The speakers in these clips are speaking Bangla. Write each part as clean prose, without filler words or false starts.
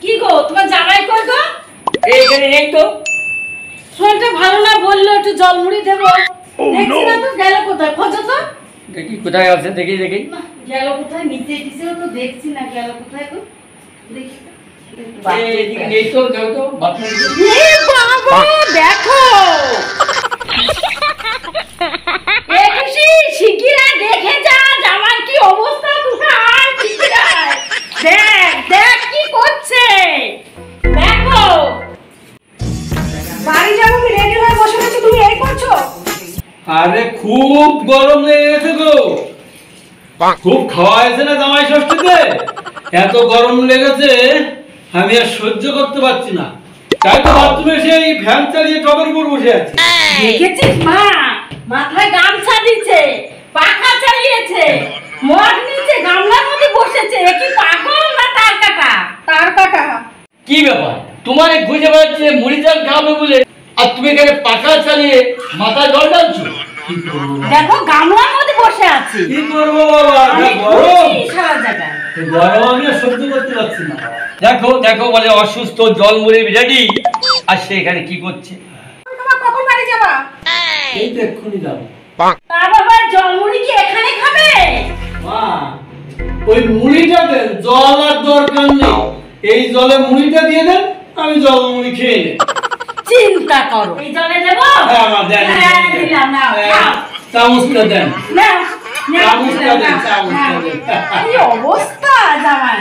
কি গো তোমার জামাই কই গো? এইখানে নেই তো। শরীরটা ভালো না বললো একটু জল মুড়ি দেবো। দেখছি না তো, গেল কোথায়? খোঁজো তো। দেখি কোথায় আছে, দেখি দেখি। গেল কোথায়? নিচে টিচেও তো দেখছি না, গেল কোথায় গো? দেখি এইদিকে নেই তো, দেখো তো বাথরুমে। এ বাবা দেখো, এ খুশি শিগগির দেখে যা জামাই কি অবস্থা। তুই আর শিগগির দেখ দেখ কি করছে দেখো। বাড়ি যাবো, আমি রেডি হয়ে বসে আছি, তুমি এই করছো? আরে খুব গরম লেগে গেছে গো, খুব খাওয়া হয়েছে না জামাই ষষ্ঠীতে, এত গরম লেগেছে আমি আর সহ্য করতে পারছি না, তাই তো বাথরুমে সেই ফ্যান চালিয়ে টবের উপর বসে আছি। দেখেছিস মা, মাথায় গামছা দিচ্ছে, পাখা চালিয়েছে, মগ নিচে গামলার মধ্যে বসেছে। এ কি পাগল না তার কাটা? তার কাটা। কি ব্যাপার তোমার? খুঁজে বেড়াচ্ছে মুড়ি চাল খাবে বলে, আর তুমি এখানে পাখা চালিয়ে মাথা জল ঢালছো। দেখো গামলার মধ্যে বসে আছে। কি করবো বাবা, আমি গরম, খুশি সারা জায়গায়। গরম আমি আর সহ্য করতে পারছি না। দেখো দেখো বলে অসুস্থ, জল মুড়ি রেডি, আর সে এখানে কি করছে? তোমার কখন বাড়ি যাবা? এই তো এক্ষুনি যাবো। তা বাবা জলমুড়ি কি এখানে খাবে? মা, ওই মুড়িটা দেন, জল আর দরকার নেই, এই জলে মুড়িটা দিয়ে দেন, আমি জল মুড়ি খেয়ে নেব। চিন্তা করো, এই জলে দেবো? হ্যাঁ মা, দেন, হ্যাঁ, দিলাম, নাও, খাও। চামচটা দেন, নাও, নাও, চামচটা দেন, নাও, চামচটা নাও। দেন। কি অবস্থা জামাই।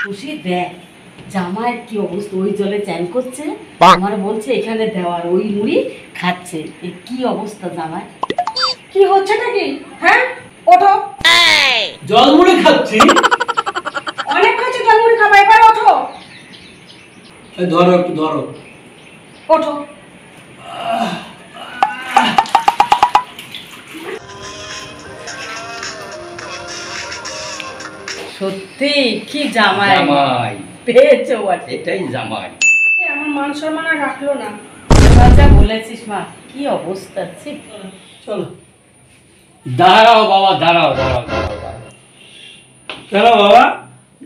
খুশি দেখ জামাইয়ের কি অবস্থা, ওই জলে চ্যান করছে, আমার বলছে এখানে দেওয়ার, ওই মুড়ি খাচ্ছে। এ কি অবস্থা জামাই। কি হচ্ছেটা কি? হ্যাঁ ওঠো। জল মুড়ি খাচ্ছি। অনেক হয়েছে জল মুড়ি খাবা, এবার ওঠো। এই ধরো, একটু ধরো। ওঠো। সত্যি কি জামাই জামাই, পেয়েছো বটে। এটাই জামাই। আমার মান সম্মান আর রাখলো না। যা বলেছিস মা, কি অবস্থা। চলো দাঁড়াও বাবা, দাঁড়াও দাঁড়াও দাঁড়াও দাঁড়াও। চলো বাবা।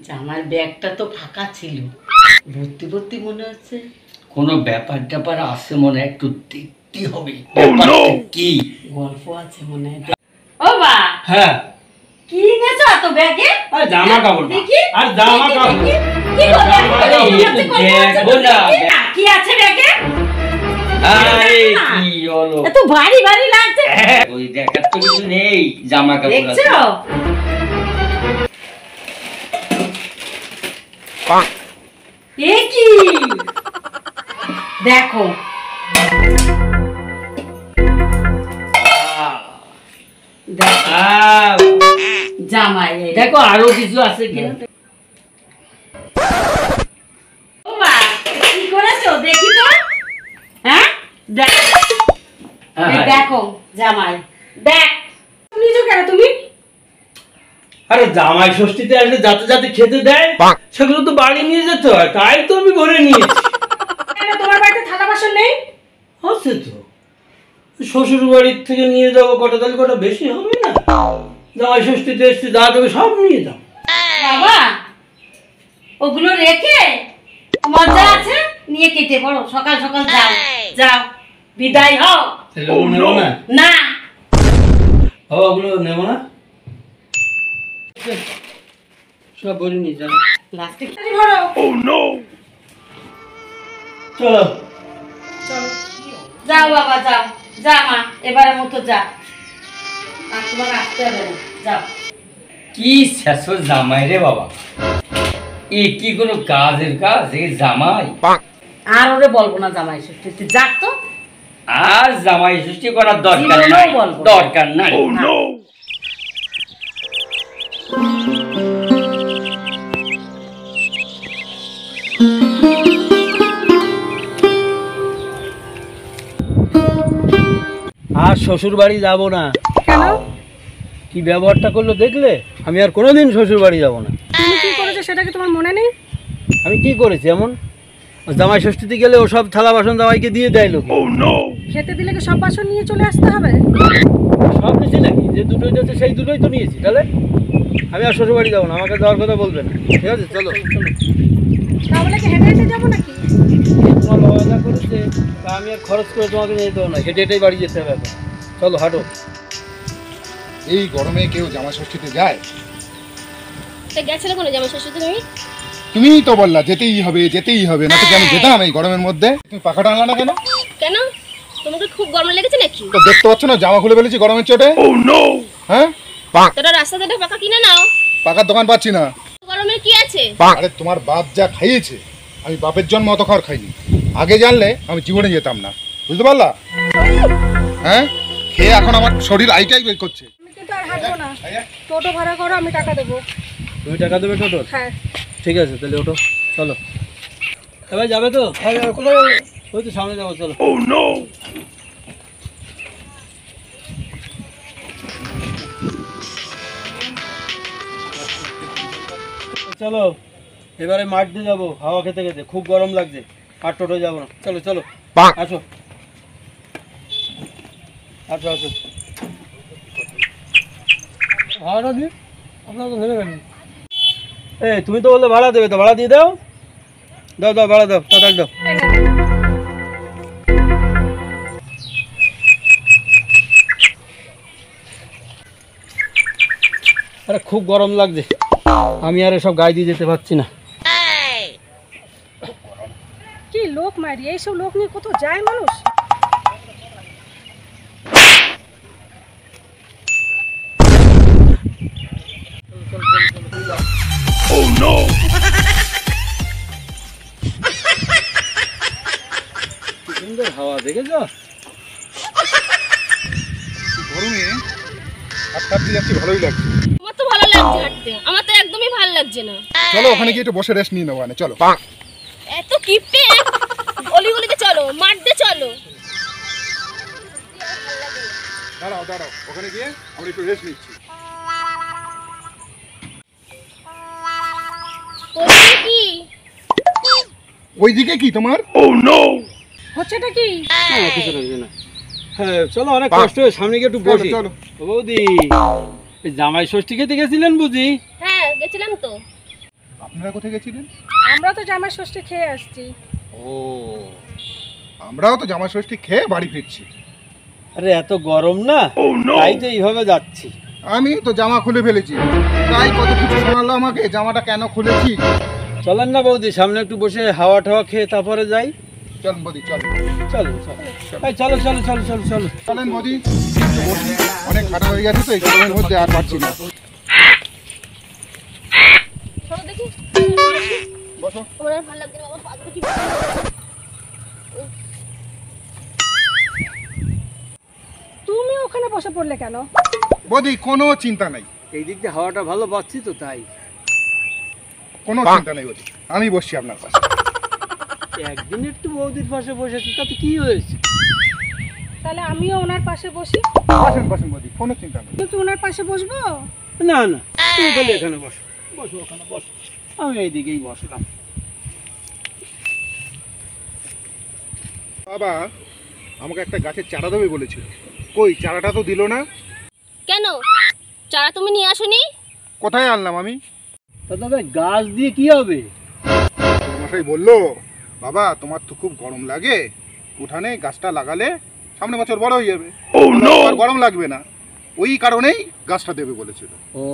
জামার ব্যাগটা তো ফাঁকা ছিল, ভর্তি ভর্তি মনে হচ্ছে। কোনো ব্যাপার ট্যাপার আছে মনে হয়, একটু দেখতে হবে ব্যাপারটা কি। গল্প আছে মনে হয়। ও বা, হ্যাঁ, কি এনেছো এত ব্যাগে? আর জামা কাপড়, দেখি, আর জামা কাপড়। কি গো ব্যাগ? আরে, দেখো না, কি আছে ব্যাগে? আরে কি হলো? এত ভারী ভারী লাগছে। ওই দেখার তো কিছু নেই, জামা কাপড় আছে। দেখছো? এ কি দেখো, আহ, জামাই এই। দেখো আরো কিছু আছে কিনা। ও মা, কি করেছো দেখি তো। হ্যাঁ দেখ, এই দেখো জামাই, দেখ। নিছো কেন তুমি? আরে জামাই ষষ্ঠীতে আসলে যাতে যাতে খেতে দেয়, সেগুলো তো বাড়ি নিয়ে যেতে হয়, তাই তো আমি ভরে নিয়েছি। কেন তোমার বাড়িতে থালা বাসন নেই? আছে তো, শ্বশুর বাড়ির থেকে নিয়ে যাবো কটা, তাহলে কটা বেশি হবে না? জামাই ষষ্ঠীতে এসছে, যা দেবে সব নিয়ে যাও। বাবা ওগুলো রেখে মজা আছে, নিয়ে কেটে পড়ো, সকাল সকাল যাও, যাও বিদায় হও। তাহলে ওগুলো নেবো না? না ও, ওগুলো নেবো না, সব ভরে নিয়ে যাও। প্লাস্টিক ভরো। চলো যাও বাবা, যাও, যা মা, এবারের মতো যা, আর তোমার আসতে হবে না, যাও। কি শেষ জামাই রে বাবা, এ কি কোনো কাজের কাজ? এই জামাই আর ওরে বলবো না জামাই ষষ্ঠী, তুই যাক তো। আর জামাই সৃষ্টি করার দরকার জীবনেও নাই, বলবো না। দরকার নাই। আর শ্বশুর বাড়ি যাবো না। কেন? কি ব্যবহারটা করলো দেখলে? আমি আর কোনোদিন শ্বশুর বাড়ি যাবো না। তুমি কি করেছো সেটা কি তোমার মনে নেই? আমি কি করেছি এমন? জামাই ষষ্ঠীতে গেলে ও সব থালা বাসন জামাইকে দিয়ে দেয় লোক। খেতে দিলে কি সব বাসন নিয়ে চলে আসতে হবে? সব নিয়েছি নাকি? যে দুটোই যাচ্ছে সেই দুটোই তো নিয়েছি। তাহলে আমি আর শ্বশুর বাড়ি যাবো না, আমাকে যাওয়ার কথা বলবে না। ঠিক আছে, চলো। তাহলে কি হেঁটে হেঁটে যাবো নাকি? তোমার বাবা যা করেছে তা আমি আর খরচ করে তোমাকে নিয়ে যেতে হবে না, হেঁটে হেঁটেই বাড়ি যেতে হবে এখন। চলো হাঁটো। এই গরমে কেউ জামা ষষ্ঠীতে যায়? তা গেছিলে কোনো জামা ষষ্ঠীতে তুমি? তুমিই তো বললা যেতেই হবে যেতেই হবে, না তো কি আমি যেতাম এই গরমের মধ্যে? তুমি পাখাটা আনলা না কেন? কেন, তোমাকে খুব গরম লেগেছে নাকি? তো দেখতে পাচ্ছ না জামা খুলে ফেলেছি গরমের চোটে। হ্যাঁ, তোরা রাস্তা থেকে পাকা কিনে নাও, পাকার দোকান পাচ্ছি না। গরমের কি আছে? আরে তোমার বাপ যা খাইয়েছে, আমি বাপের জন্ম অত খাওয়ার খাইনি। আগে জানলে আমি জীবনে যেতাম না, বুঝতে পারলা? হ্যাঁ, খেয়ে এখন আমার শরীর আইটাই বের করছে। আমি কিন্তু আর হাঁটবো না, টোটো ভাড়া করো, আমি টাকা দেবো। তুমি টাকা দেবে টোটোর? হ্যাঁ। ঠিক আছে, তাহলে ওঠো, চলো। এবার যাবে তো? কোথায় যাবে? ওই তো সামনে যাবো, চলো। চলো, এবারে মাঠ দিয়ে যাবো হাওয়া খেতে খেতে, খুব গরম লাগছে। আর টোটো যাবো না, চলো চলো, আসো আসো আসো। ভাড়াটা দিই, আপনার তো নেবে কেন? তুমি তো বললে ভাড়া দেবে, তো ভাড়া দিয়ে দাও। দাও দাও, ভাড়া দাও, তাড়াতাড়ি দাও। আরে খুব গরম লাগছে, আমি আর এসব গায়ে দিয়ে যেতে পারছি না। কি লোক মারি, এইসব লোক নিয়ে কোথাও যায় মানুষ? কি সুন্দর হাওয়া, দেখেছ? গরমে হাঁটতে হাঁটতে যাচ্ছি, ভালোই লাগছে। আমার তো ভালো লাগছে হাঁটতে, আমার তো একদমই ভালো লাগছে না। চলো ওখানে গিয়ে একটু বসে রেস্ট নিয়ে নেবো, চলো। এত কিপটে, অলিগলিতে চলো, মাঠ দিয়ে চলো। দাঁড়াও দাঁড়াও, ওখানে গিয়ে আমরা একটু রেস্ট নিচ্ছি। ওদিকে কি? ওইদিকে কি তোমার? হচ্ছেটা কি? কিছু লাগছে না। হ্যাঁ চলো, অনেক কষ্ট হয়ে সামনে গিয়ে একটু বসি। চলো। ও বৌদি, এই জামাই ষষ্ঠী খেতে গেছিলেন বুঝি? হ্যাঁ গেছিলাম তো। আপনারা কোথায় গেছিলেন? আমরা তো জামা ষষ্ঠী খেয়ে আসছি। ও, আমরাও তো জামা ষষ্ঠী খেয়ে বাড়ি ফিরছি। আরে এত গরম না, তাই তো এইভাবে যাচ্ছি। আমি তো জামা খুলে ফেলেছি, তাই কত কিছু শোনালো আমাকে, জামাটা কেন খুলেছি। চলেন না বৌদি, সামনে একটু বসে হাওয়া টাওয়া খেয়ে তারপরে যাই। চল বদি, চল। চলো চলো, এই চলো চলো চলো চলো চলো। চলেন বদি, একটু বসি। অনেক খাটা হয়ে গেছে তো এই গরমের মধ্যে, আর পারছি না। চলো দেখি, বসো। আমার আর ভালো লাগছে না, আমার পাগুলো কি তুমি ওখানে বসে পড়লে কেন? বদি কোনো চিন্তা নাই, এই দিক দিয়ে হাওয়াটা ভালো পাচ্ছি তো, তাই। কোনো চিন্তা নেই বদি, আমি বসছি আপনার পাশে। একদিন একটু বৌদির পাশে বসেছি, তাতে কি হয়েছে? তাহলে আমিও ওনার পাশে বসি। বসেন বসেন বদি, কোনো চিন্তা নেই। তুমি কি ওনার পাশে বসবো? না না, তুমি তাহলে এখানে বসো, বসো ওখানে বসো, আমি এইদিকেই বসলাম। বাবা আমাকে একটা গাছের চারা দেবে বলেছিল, কই চারাটা তো দিল না। কেন? চারা তুমি নিয়ে আসোনি? কোথায় আনলাম আমি? তা দাদা গাছ দিয়ে কি হবে? মশাই বললো, বাবা তোমার তো খুব গরম লাগে, উঠানে গাছটা লাগালে সামনে বছর বড় হয়ে যাবে, আর গরম লাগবে না। ওই কারণেই গাছটা দেবে বলেছিল। ও,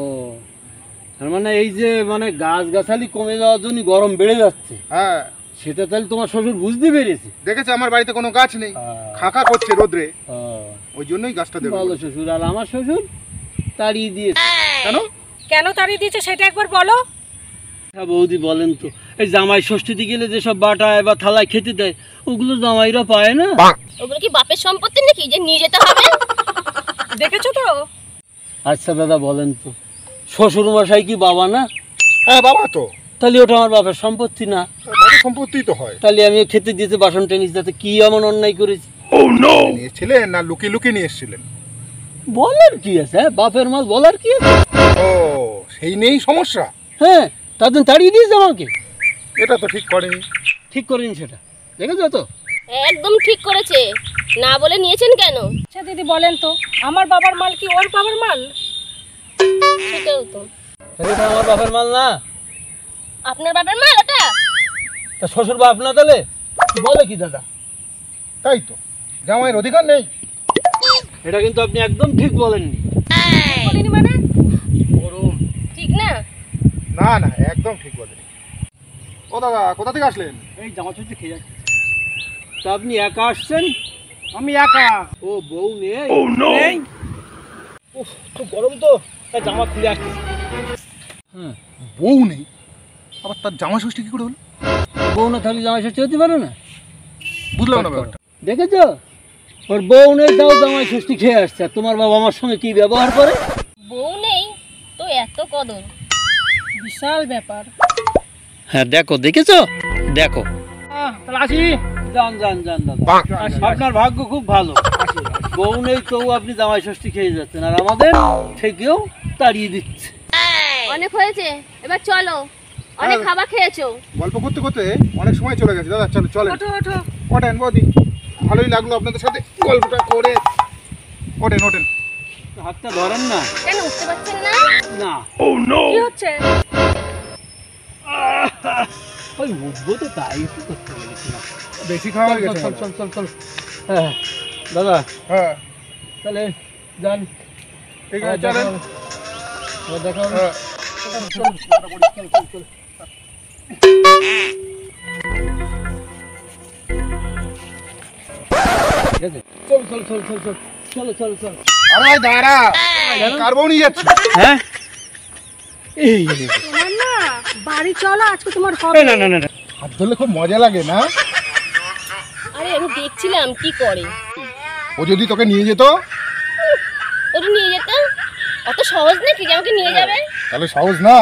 তার মানে এই যে মানে গাছ গাছালি কমে যাওয়ার জন্য গরম বেড়ে যাচ্ছে, হ্যাঁ, সেটা তাহলে তোমার শ্বশুর বুঝতে পেরেছে। দেখেছে আমার বাড়িতে কোনো গাছ নেই, খাঁকা করছে রোদ্রে, ওই জন্যই গাছটা দেবে। ভালো শ্বশুর, আর আমার শ্বশুর তাড়িয়ে দিয়েছে। কেন? কেন তাড়িয়ে দিয়েছে সেটা একবার বলো। হ্যাঁ বৌদি বলেন তো, এই জামাই ষষ্ঠীতে গেলে যেসব বাটায় বা থালায় খেতে দেয়, ওগুলো জামাইরা পায় না। ওগুলো কি বাপের সম্পত্তি নাকি যে নিয়ে যেতে হবে? দেখেছো তো? আচ্ছা দাদা বলেন তো, শ্বশুর মশাই কি বাবা না? হ্যাঁ বাবা তো, তাহলে ওটা আমার বাপের সম্পত্তি না? বাবার সম্পত্তি তো হয়। তাহলে আমি খেতে দিতে বাসন টেনিস, যাতে কি এমন অন্যায় করেছি? নিয়েছিলেন না লুকিয়ে লুকিয়ে নিয়ে এসেছিলেন? বলার কি আছে, হ্যাঁ বাপের মাল বলার কি আছে? ও, সেই নেই সমস্যা। হ্যাঁ, তার জন্য তাড়িয়ে দিয়েছে আমাকে। এটা তো ঠিক করেনি। ঠিক করিনি সেটা, দেখেছো তো? একদম ঠিক করেছে, না বলে নিয়েছেন কেন? আচ্ছা দিদি বলেন তো, আমার বাবার মাল কি ওর বাবার মাল? সেটাও তো এটা আমার বাপের মাল না, আপনার বাবার মাল ওটা। তা শ্বশুর বাপ না তাহলে বলে কি দাদা? তাই তো, জামাইয়ের অধিকার নেই। এটা কিন্তু আপনি একদম ঠিক বলেননি। বলিনি মানে? ঠিক না? না না, একদম ঠিক বলেন। ও দাদা, কোথা থেকে আসলেন? এই জামা ষষ্ঠী খেয়ে যাচ্ছে। তা আপনি একা আসছেন? আমি একা। ও বউ নেই? নেই? উফ, খুব গরম তো, তাই জামা খুলে আসছে। হ্যাঁ, বউ নেই, আবার তার জামাই ষষ্ঠী কি করে হলো? বউ না থাকলে জামাই ষষ্ঠী হতে পারে না? বুঝলাম না ব্যাপারটা। দেখেছো, ওর বউ নেই তাও জামাই ষষ্ঠী খেয়ে আসছে। আর তোমার বাবা আমার সঙ্গে কি ব্যবহার করে? বউ নেই তো এত কদর। বিশাল ব্যাপার। হ্যাঁ দেখো, দেখেছো, দেখো। তাহলে আসি। যান যান যান দাদা, আপনার ভাগ্য খুব ভালো, বউ নেই তো আপনি জামাই ষষ্ঠী খেয়ে যাচ্ছেন, আর আমাদের থেকেও তাড়িয়ে দিচ্ছে। অনেক হয়েছে, এবার চলো, অনেক খাবার খেয়েছো। গল্প করতে করতে অনেক সময় চলে গেছে দাদা, চলো চলেন। ওঠো ওঠো। ওঠেন বৌদি, ভালোই লাগলো আপনাদের সাথে গল্পটা করে। ওঠেন ওঠেন। হাতটা ধরেন না। কেন উঠতে পারছেন না? না, কি হচ্ছে? ওই উঠবো তো, তাই একটু করতে বলেছিলাম। বেশি খাওয়া হয়ে গেছে। চল চল চল চল। হ্যাঁ দাদা, হ্যাঁ তাহলে যান। ঠিক আছে, চলেন। দেখা হবে। হ্যাঁ। ঠিক আছে, চল চল চল চল চল চলো চলো চল। আরে ভাই দাঁড়া, কার বউ নিয়ে যাচ্ছে? হ্যাঁ, এই তোমার না বাড়ি চলো, আজকে তোমার হবে। না না না না, হাত ধরলে খুব মজা লাগে না? আরে আমি দেখছিলাম কি করে। ও যদি তোকে নিয়ে যেত ওটা নিয়ে যেতাম, অত সহজ নাকি যে আমাকে নিয়ে যাবে? তাহলে সহজ না।